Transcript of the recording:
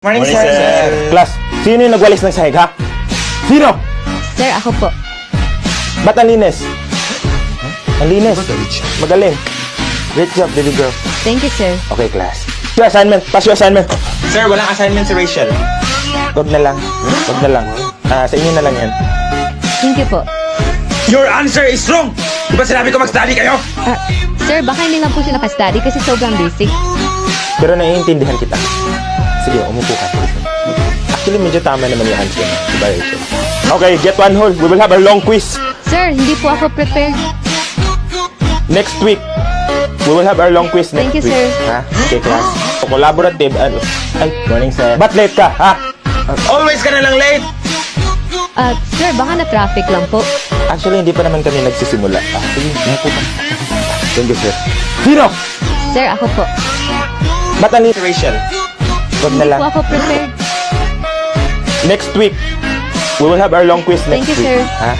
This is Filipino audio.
Morning, Morning, sir. sir. Class, sino yung nagwalis ng sahig, ha? Sino? Sir, ako po. Ba't ang linis? Ang linis. Magaling. Great job, baby girl. Thank you, sir. Okay, class. Your assignment. Pass your assignment. Sir, walang assignment si Rachel. Wag na lang. Wag na lang. Sa inyo na lang yan. Thank you po. Your answer is wrong! Di ba sinabi ko mag-study kayo? Sir, baka hindi lang po siya nakastudy kasi sobrang busy. Pero naiintindihan kita. Sige, umupo ka. Actually, medyo tama naman yung answer. Diba, Rachel? Okay, get one whole. We will have a long quiz. Sir, hindi po ako prepared. Next week. We will have our long quiz next Thank you, week. sir. Ha? Okay, class. So, collaborative. Ay, morning, sir. Ba't late ka, ha? Always ka na lang late! Sir, baka na-traffic lang po. Actually, hindi pa naman kami nagsisimula. Sige, umupo ka. Thank you, sir. Sino? Sir, ako po. Ba't ang Si Rachel. Wag na Hindi lang. po ako prepared. Next week, we will have our long quiz Thank next you, week. sir. Ha?